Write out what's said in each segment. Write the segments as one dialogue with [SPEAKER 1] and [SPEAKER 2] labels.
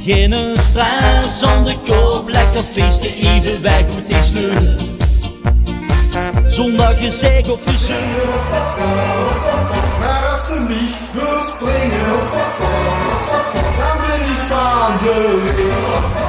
[SPEAKER 1] Geen stress zonder kop, lekker feesten, even weg met die sneu. Zonder gezeik of gezeur.
[SPEAKER 2] Maar als we niet wil springen, dan ben ik van de wereld.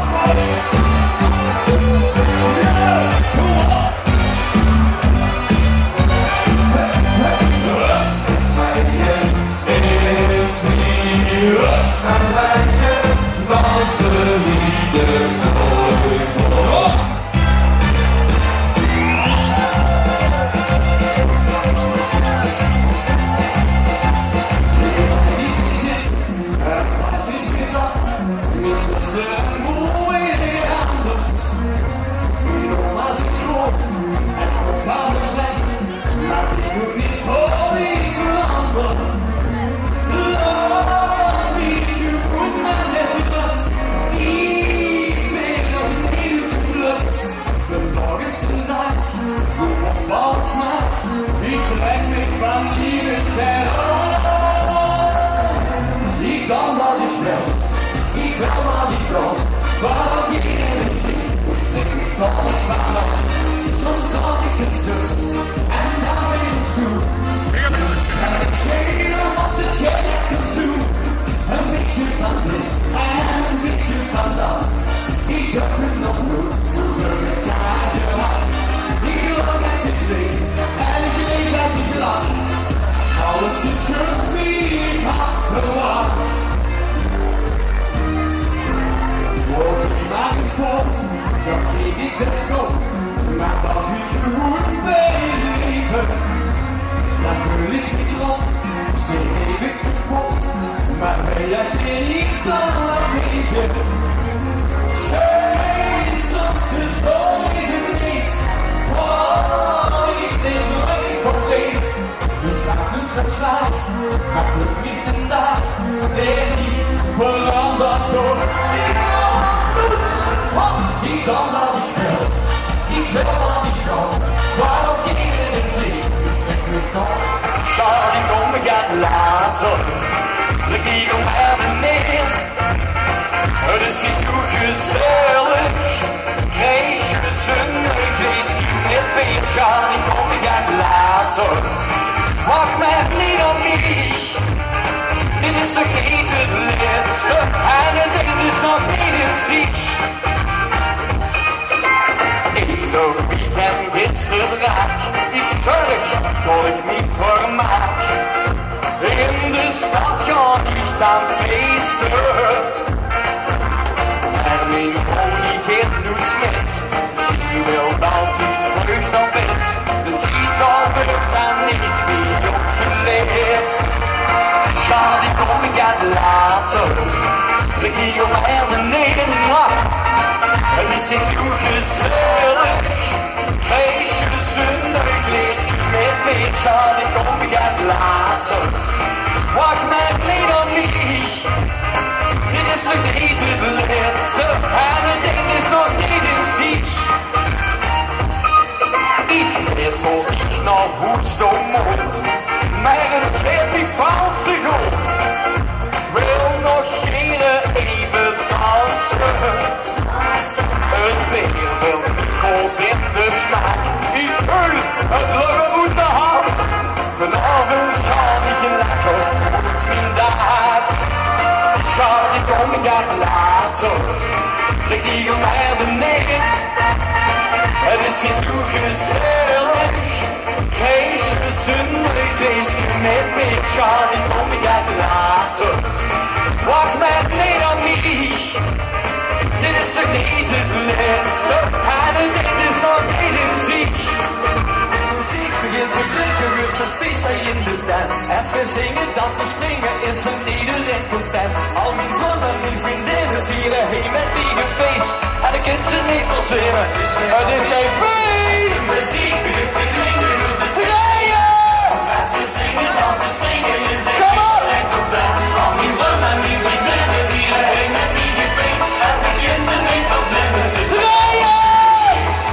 [SPEAKER 3] Wacht met niet op mij. Dit is toch niet het laatste. En het ding is nog niet in zicht. Ieder weekend is het raak. Ik zorg dat ik niet vermaak. In de stad ga ik aan feesten. En mijn koning geeft nu smet. Zie wil altijd vlucht op bed. De titel wordt aan niet meer opgeleerd. Ja, die kom ik uit later. De giegel en de nederlaag. En het is zo gezellig. Feestjes en neuglees met me. Ja, die kom ik uit later. Wacht met niet op mij. Dit is nog niet het laatste. En het ding is nog niet in zicht. Ik weet dat ik nog goed zo moet, maar het werd die vals te goed. Wil nog geen even dansen. Het weer wil de koop in de smaak. Ik voel het lukken uit de hand. Vanavond ga ik lekker uit mijn dag. Ja, die kom ik uit later. De giegel naar beneden. Het is niet zo gezellig. Feestjes en feestje met me. Ja, die kom ik uit later. Wacht met niet op mij. Dit is toch niet het laatste. En het ding is nog niet in zicht. Muziek begint te klinken, wordt het feest hij in de tent. Even zingen, dansen, springen is een iedereen content. Al mijn vrienden, mijn vriendinnen vieren heen met wie gefeest. En de kind ze niet verzinnen, het is geen feest. Muziek begint te klinken, wordt het feest. Even zingen, dansen, springen is een iedereen content. Al mijn vrienden, mijn vriendinnen vieren heen met wie gefeest. En de kind ze niet verzinnen, het is geen feest.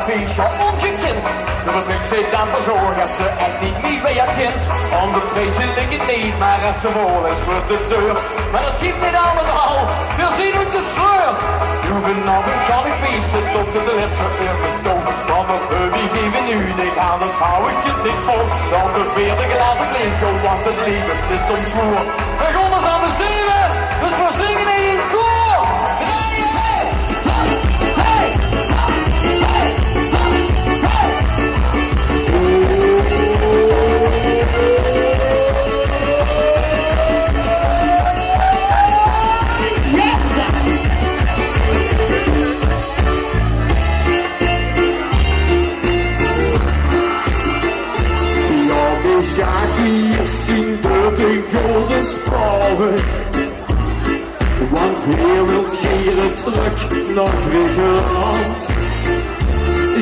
[SPEAKER 3] feestje ongekend. De fabriek zit dan verzorgd als ze echt niet meer bij je kind. Onder prijzen ligt het niet, maar als de wol is wordt de deur. Maar dat geeft niet allemaal, veel zien uit de sleur. Vanavond kan ik feesten tot de laatste uur dood. Want dat we geven nu dit, anders hou ik het niet vol. Dan de vierde glazen klinken, want het leven is soms zwoer. We gaan ons amuseren, dus we zingen in een koor.
[SPEAKER 4] Jackie is zien door de gulden sporen, want hij wil Geren terug nog weer geland.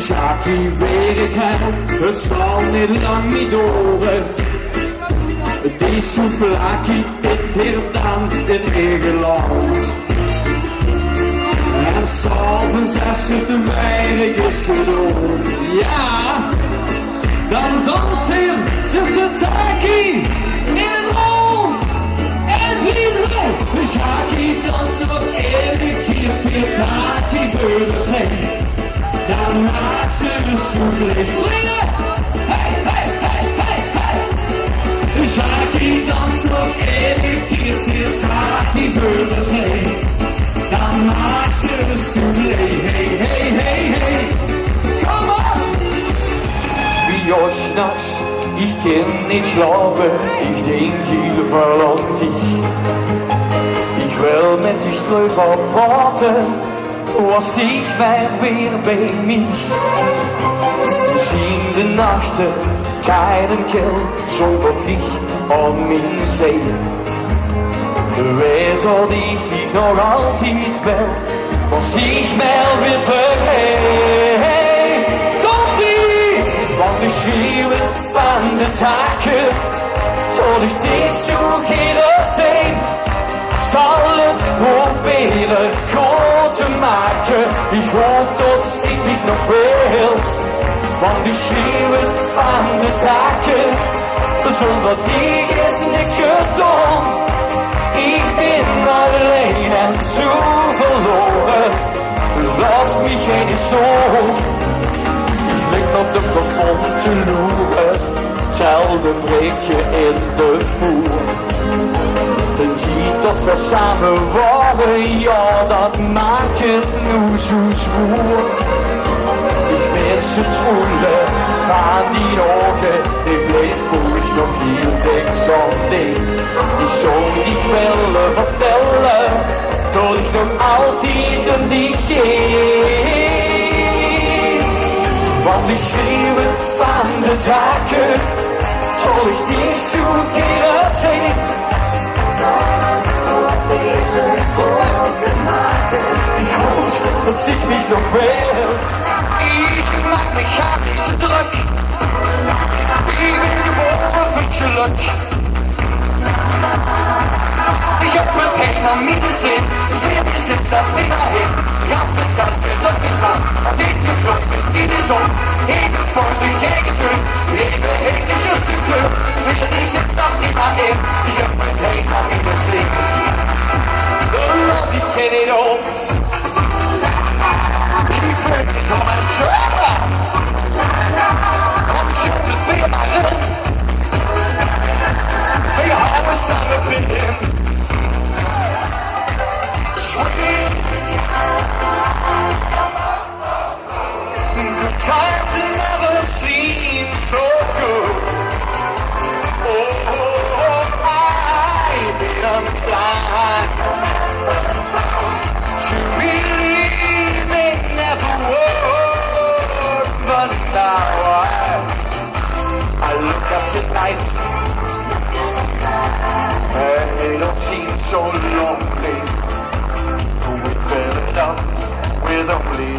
[SPEAKER 4] Jackie weet ik hem, het zal niet lang niet doren. Die souvlaki is hier dan in eigen land. En s'avonds als het te weinig is gedaan, ja, dan dans hij tussen Taki in het rond en wie loopt. Jackie danst nog één keer voor Taki voor zijn. Dan maakt ze de soufflé springen. Hey, hey, hey, hey, hey. Jackie danst nog één keer voor Taki voor zijn. Dan maakt ze de soufflé. Hey, hey, hey, hey. Kom op!
[SPEAKER 3] Wie euch nachts, ich kann nicht schlafen, ich denk hilfe an dich. Ich will mit dich drüber praten, was dich mein weer bei mich. In de nachten, keinen Kill, zonder dich an mich sehen. Weet dat ik dich nog altijd wil, was dich mehr weer vergeet. Want ik zie het van de taken, tot ik dit zoek hier zijn. Zal het proberen goed te maken, ik hoop dat ik niet nog wil. Want ik zie het van de taken, zonder die is niks gedaan. Ik ben alleen en zo verloren, laat me geen zorg. Ligt op de plafond te loeren, zelden breek je in de voer. De ziet toch weer samen worden, ja dat maakt het nu zo zwoer. Ik mis het voelen van die ogen, ik weet hoe ik nog heel dik zonder. Die zong die ik wilde vertellen, tot ik nog altijd om die geef. Want ik schreeuw het van de daken, zal ik die zoekeren zijn. Zal het proberen goed te maken, ik hoop dat ik mich nog wil. Ik maak me gar niet te druk, ik ben geboren voor geluk. Ik heb met helemaal niet de zin, dus weer zit dat weer heen. Ganze Zeit wird gefahren, als ich geflogen bin in die Sonne. Ich bin vor sich hergetönt, ich bin hingeschossen Glück. Ich sitz doch nicht mal hin, ich hab mein Thema in der Sinn. Und ich kenn ihn auch. Ich fühl mich um ein Schöner. Komm schon mit mir mal hin. Wir haben es alle finden. Times have never seemed so good. Oh, I've been blind to believe it never would, but now I look up tonight and it don't seem so lonely. We fill it up with only